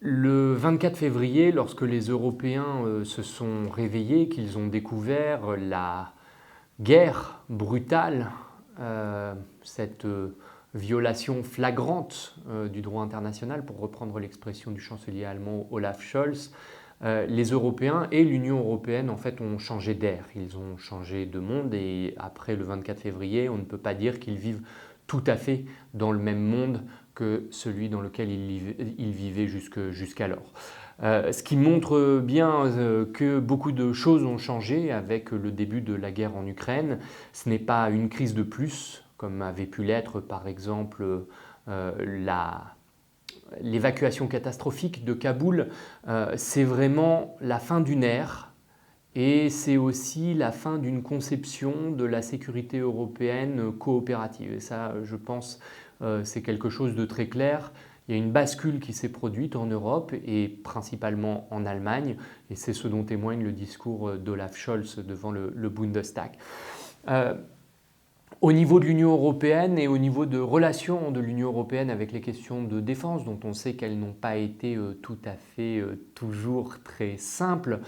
Le 24 février, lorsque les Européens se sont réveillés, qu'ils ont découvert la guerre brutale, cette violation flagrante du droit international, pour reprendre l'expression du chancelier allemand Olaf Scholz, les Européens et l'Union européenne en fait ont changé d'air, ils ont changé de monde et après le 24 février, on ne peut pas dire qu'ils vivent tout à fait dans le même monde que celui dans lequel ils vivaient jusqu'alors. Ce qui montre bien que beaucoup de choses ont changé avec le début de la guerre en Ukraine. Ce n'est pas une crise de plus, comme avait pu l'être par exemple l'évacuation catastrophique de Kaboul. C'est vraiment la fin d'une ère et c'est aussi la fin d'une conception de la sécurité européenne coopérative. Et ça, je pense, c'est quelque chose de très clair. Il y a une bascule qui s'est produite en Europe et principalement en Allemagne, et c'est ce dont témoigne le discours d'Olaf Scholz devant le Bundestag. Au niveau de l'Union européenne et au niveau de relations de l'Union européenne avec les questions de défense, dont on sait qu'elles n'ont pas été tout à fait toujours très simples,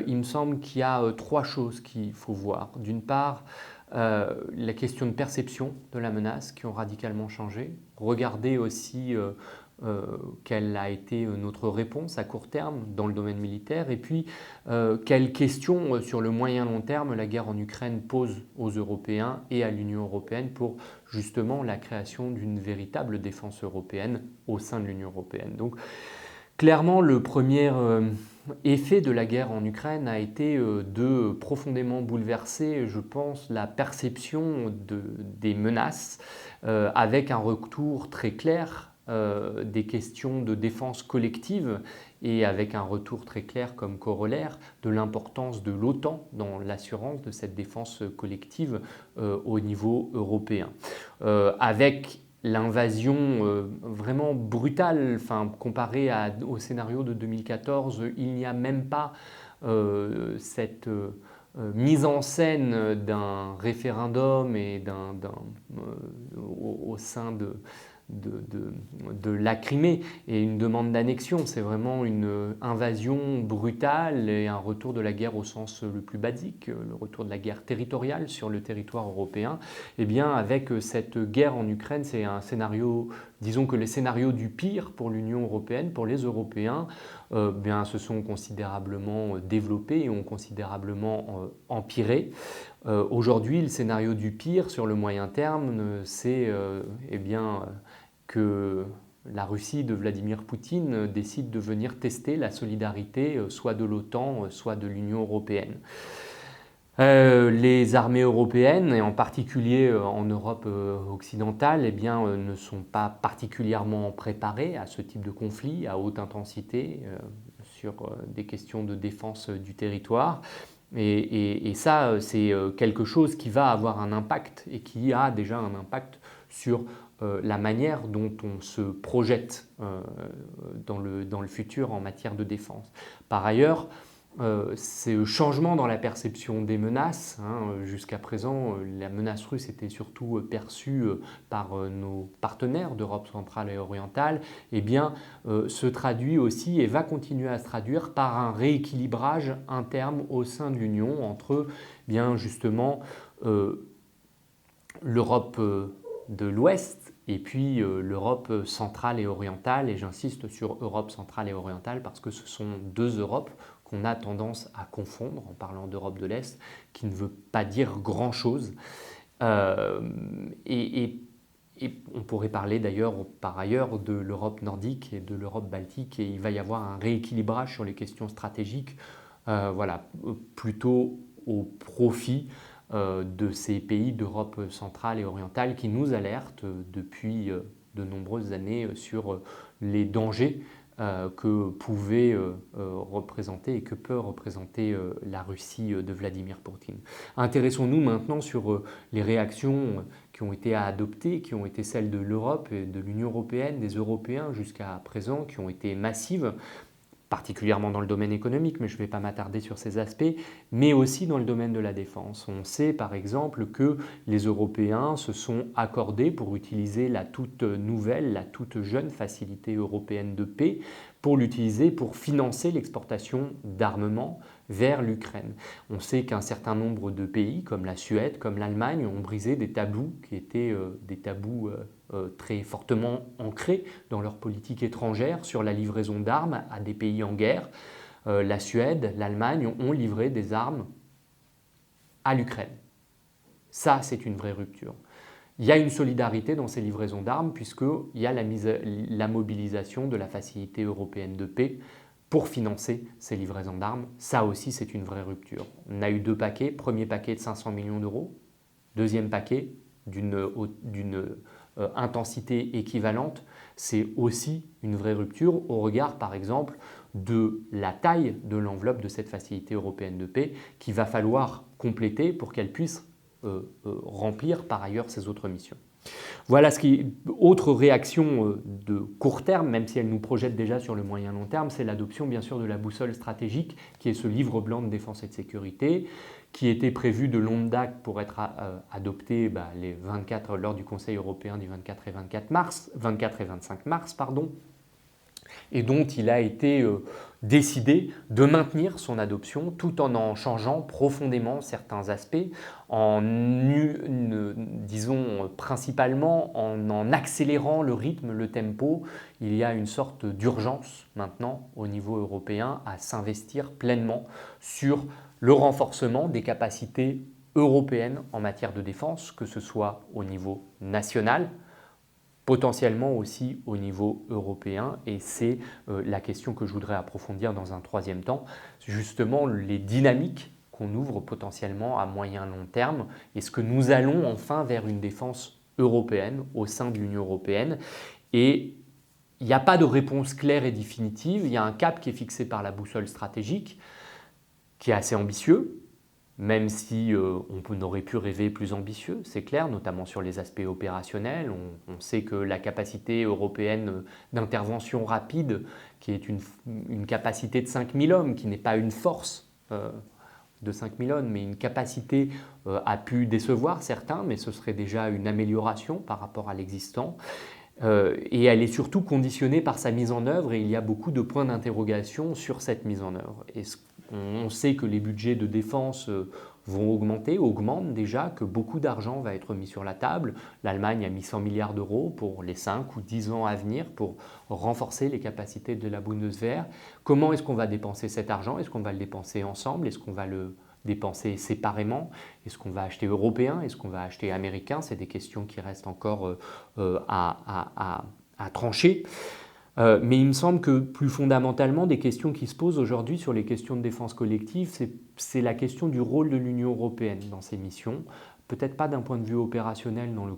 il me semble qu'il y a trois choses qu'il faut voir. D'une part, la question de perception de la menace qui ont radicalement changé. Regardez aussi quelle a été notre réponse à court terme dans le domaine militaire et puis quelles questions sur le moyen long terme la guerre en Ukraine pose aux Européens et à l'Union européenne pour justement la création d'une véritable défense européenne au sein de l'Union européenne. Donc clairement, le premier effet de la guerre en Ukraine a été de profondément bouleverser, je pense, la perception des menaces avec un retour très clair des questions de défense collective et avec un retour très clair comme corollaire de l'importance de l'OTAN dans l'assurance de cette défense collective au niveau européen. Avec l'invasion vraiment brutale, comparée au scénario de 2014, il n'y a même pas cette mise en scène d'un référendum et au sein de la Crimée et une demande d'annexion. C'est vraiment une invasion brutale et un retour de la guerre au sens le plus basique, le retour de la guerre territoriale sur le territoire européen. Et bien avec cette guerre en Ukraine, c'est un scénario, disons que les scénarios du pire pour l'Union européenne, pour les Européens, se sont considérablement développés et ont considérablement empiré. Aujourd'hui, le scénario du pire sur le moyen terme, c'est que la Russie de Vladimir Poutine décide de venir tester la solidarité soit de l'OTAN, soit de l'Union européenne. Les armées européennes, et en particulier en Europe occidentale, ne sont pas particulièrement préparées à ce type de conflit à haute intensité sur des questions de défense du territoire. Et ça, c'est quelque chose qui va avoir un impact et qui a déjà un impact sur la manière dont on se projette dans le futur en matière de défense. Par ailleurs, ce changement dans la perception des menaces, jusqu'à présent, la menace russe était surtout perçue par nos partenaires d'Europe centrale et orientale, se traduit aussi et va continuer à se traduire par un rééquilibrage interne au sein de l'Union entre justement l'Europe de l'Ouest et puis l'Europe centrale et orientale, et j'insiste sur Europe centrale et orientale parce que ce sont deux Europes qu'on a tendance à confondre en parlant d'Europe de l'Est, qui ne veut pas dire grand-chose. Et on pourrait parler d'ailleurs par ailleurs de l'Europe nordique et de l'Europe baltique, et il va y avoir un rééquilibrage sur les questions stratégiques, plutôt au profit de ces pays d'Europe centrale et orientale qui nous alertent depuis de nombreuses années sur les dangers que pouvait représenter et que peut représenter la Russie de Vladimir Poutine. Intéressons-nous maintenant sur les réactions qui ont été adoptées, qui ont été celles de l'Europe et de l'Union européenne, des Européens jusqu'à présent, qui ont été massives. particulièrement dans le domaine économique, mais je ne vais pas m'attarder sur ces aspects, mais aussi dans le domaine de la défense. On sait par exemple que les Européens se sont accordés pour utiliser la toute nouvelle, la toute jeune facilité européenne de paix, pour l'utiliser pour financer l'exportation d'armements vers l'Ukraine. On sait qu'un certain nombre de pays, comme la Suède, comme l'Allemagne, ont brisé des tabous qui étaient des tabous très fortement ancrés dans leur politique étrangère sur la livraison d'armes à des pays en guerre. La Suède, l'Allemagne ont livré des armes à l'Ukraine. Ça, c'est une vraie rupture. Il y a une solidarité dans ces livraisons d'armes puisqu'il y a la mobilisation de la facilité européenne de paix pour financer ces livraisons d'armes. Ça aussi, c'est une vraie rupture. On a eu 2 paquets. Premier paquet de 500 millions d'euros. Deuxième paquet d'une intensité équivalente. C'est aussi une vraie rupture au regard, par exemple, de la taille de l'enveloppe de cette facilité européenne de paix qu'il va falloir compléter pour qu'elle puisse remplir par ailleurs ses autres missions. Voilà ce qui est autre réaction de court terme, même si elle nous projette déjà sur le moyen long terme, c'est l'adoption bien sûr de la boussole stratégique, qui est ce livre blanc de défense et de sécurité, qui était prévu de longue date pour être adopté lors du Conseil européen du 24 et 25 mars, et dont il a été décidé de maintenir son adoption tout en changeant profondément certains aspects, disons principalement en accélérant le rythme, le tempo. Il y a une sorte d'urgence maintenant au niveau européen à s'investir pleinement sur le renforcement des capacités européennes en matière de défense, que ce soit au niveau national, potentiellement aussi au niveau européen, et c'est la question que je voudrais approfondir dans un troisième temps, justement les dynamiques qu'on ouvre potentiellement à moyen long terme. Est-ce que nous allons enfin vers une défense européenne au sein de l'Union européenne? Et il n'y a pas de réponse claire et définitive, il y a un cap qui est fixé par la boussole stratégique, qui est assez ambitieux, même si on aurait pu rêver plus ambitieux, c'est clair, notamment sur les aspects opérationnels. On sait que la capacité européenne d'intervention rapide, qui est une capacité de 5000 hommes, qui n'est pas une force de 5000 hommes, mais une capacité a pu décevoir certains, mais ce serait déjà une amélioration par rapport à l'existant. Et elle est surtout conditionnée par sa mise en œuvre, et il y a beaucoup de points d'interrogation sur cette mise en œuvre. On sait que les budgets de défense vont augmentent déjà, que beaucoup d'argent va être mis sur la table. L'Allemagne a mis 100 milliards d'euros pour les 5 ou 10 ans à venir pour renforcer les capacités de la Bundeswehr. Comment est-ce qu'on va dépenser cet argent? Est-ce qu'on va le dépenser ensemble? Est-ce qu'on va le dépenser séparément? Est-ce qu'on va acheter européen? Est-ce qu'on va acheter américain? C'est des questions qui restent encore à trancher. Mais il me semble que plus fondamentalement, des questions qui se posent aujourd'hui sur les questions de défense collective, c'est la question du rôle de l'Union européenne dans ces missions. Peut-être pas d'un point de vue opérationnel dans le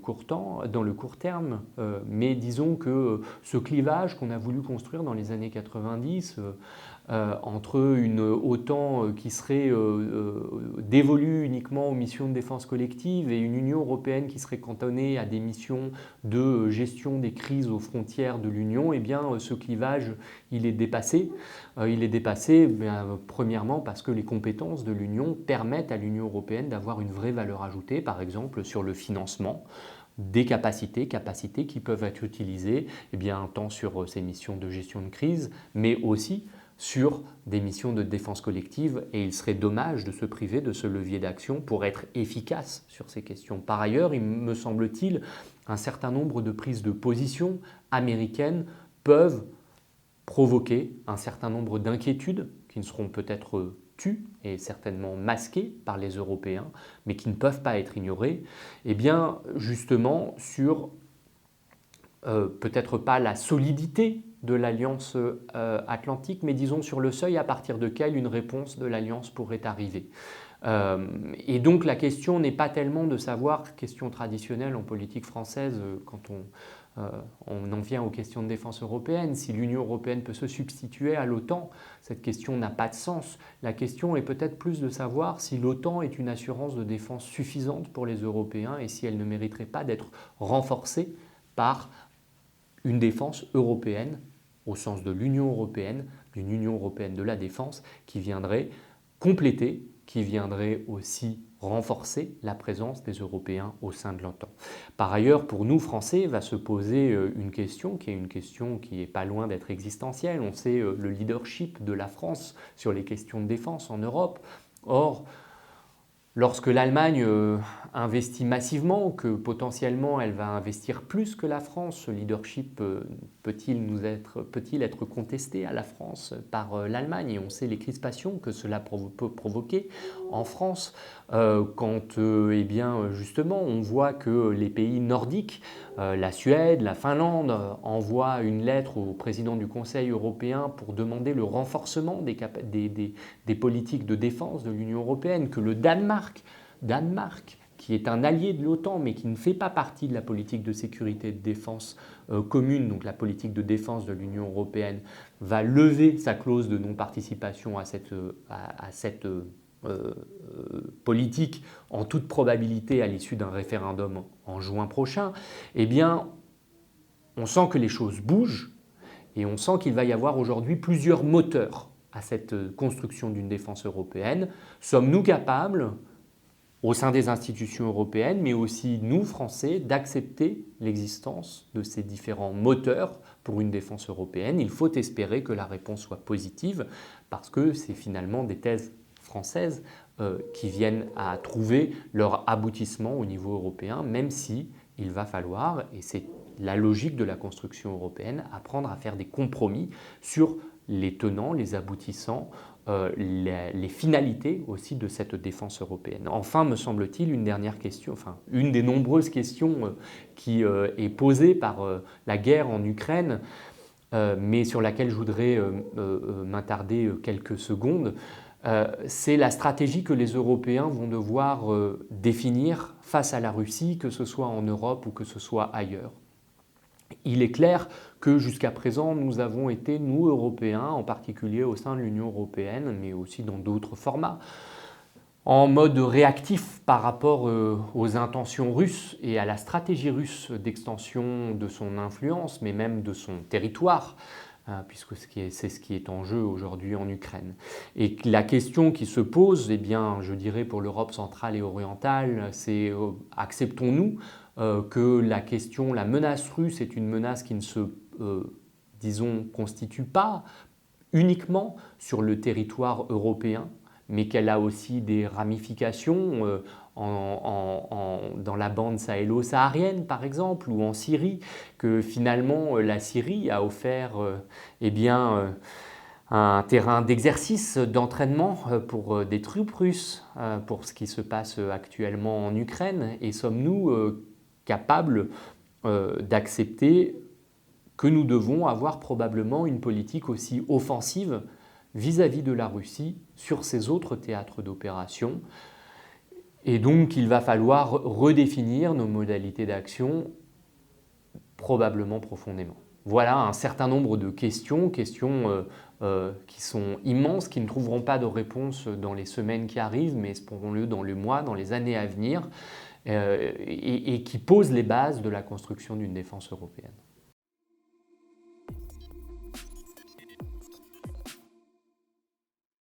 court terme, mais disons que ce clivage qu'on a voulu construire dans les années 90 entre une OTAN qui serait dévolue uniquement aux missions de défense collective et une Union européenne qui serait cantonnée à des missions de gestion des crises aux frontières de l'Union, eh bien ce clivage il est dépassé. Premièrement parce que les compétences de l'Union permettent à l'Union européenne d'avoir une vraie valeur ajoutée, par exemple sur le financement des capacités qui peuvent être utilisées tant sur ces missions de gestion de crise, mais aussi sur des missions de défense collective, et il serait dommage de se priver de ce levier d'action pour être efficace sur ces questions. Par ailleurs, il me semble-t-il, un certain nombre de prises de position américaines peuvent provoquer un certain nombre d'inquiétudes qui ne seront peut-être tues et certainement masquées par les Européens, mais qui ne peuvent pas être ignorées, justement sur peut-être pas la solidité de l'Alliance atlantique, mais disons sur le seuil à partir duquel une réponse de l'Alliance pourrait arriver. Et donc la question n'est pas tellement de savoir, question traditionnelle en politique française, quand on en vient aux questions de défense européenne, si l'Union européenne peut se substituer à l'OTAN, cette question n'a pas de sens. La question est peut-être plus de savoir si l'OTAN est une assurance de défense suffisante pour les Européens et si elle ne mériterait pas d'être renforcée par une défense européenne, au sens de l'Union européenne, d'une Union européenne de la défense qui viendrait compléter, qui viendrait aussi renforcer la présence des Européens au sein de l'OTAN. Par ailleurs, pour nous, Français, va se poser une question qui est pas loin d'être existentielle. On sait le leadership de la France sur les questions de défense en Europe. Or, lorsque l'Allemagne investit massivement, que potentiellement elle va investir plus que la France, ce leadership peut-il être contesté à la France par l'Allemagne? Et on sait les crispations que cela peut provoquer en France quand eh bien, justement on voit que les pays nordiques, la Suède, la Finlande, envoient une lettre au président du Conseil européen pour demander le renforcement des politiques de défense de l'Union européenne, que le Danemark, qui est un allié de l'OTAN mais qui ne fait pas partie de la politique de sécurité et de défense commune, donc la politique de défense de l'Union européenne, va lever sa clause de non-participation à cette politique en toute probabilité à l'issue d'un référendum en juin prochain, eh bien, on sent que les choses bougent et on sent qu'il va y avoir aujourd'hui plusieurs moteurs à cette construction d'une défense européenne. Sommes-nous capables, au sein des institutions européennes, mais aussi nous, Français, d'accepter l'existence de ces différents moteurs pour une défense européenne? Il faut espérer que la réponse soit positive, parce que c'est finalement des thèses françaises qui viennent à trouver leur aboutissement au niveau européen, même si il va falloir, et c'est la logique de la construction européenne, apprendre à faire des compromis sur les tenants, les aboutissants, les finalités aussi de cette défense européenne. Enfin, me semble-t-il, une dernière question, enfin une des nombreuses questions qui est posée par la guerre en Ukraine, mais sur laquelle je voudrais m'attarder quelques secondes, c'est la stratégie que les Européens vont devoir définir face à la Russie, que ce soit en Europe ou que ce soit ailleurs. Il est clair que jusqu'à présent, nous avons été, nous Européens, en particulier au sein de l'Union européenne, mais aussi dans d'autres formats, en mode réactif par rapport aux intentions russes et à la stratégie russe d'extension de son influence, mais même de son territoire, puisque c'est ce qui est en jeu aujourd'hui en Ukraine. Et la question qui se pose, eh bien, je dirais pour l'Europe centrale et orientale, c'est acceptons-nous que la menace russe est une menace qui ne se, disons, constitue pas uniquement sur le territoire européen, mais qu'elle a aussi des ramifications dans la bande sahélo-saharienne, par exemple, ou en Syrie, que finalement la Syrie a offert eh bien, un terrain d'exercice, d'entraînement pour des troupes russes, pour ce qui se passe actuellement en Ukraine. Et sommes-nous capables d'accepter que nous devons avoir probablement une politique aussi offensive vis-à-vis de la Russie sur ces autres théâtres d'opération. Et donc il va falloir redéfinir nos modalités d'action probablement profondément. Voilà un certain nombre de questions qui sont immenses, qui ne trouveront pas de réponse dans les semaines qui arrivent, mais espérons-le dans les mois, dans les années à venir, et qui posent les bases de la construction d'une défense européenne.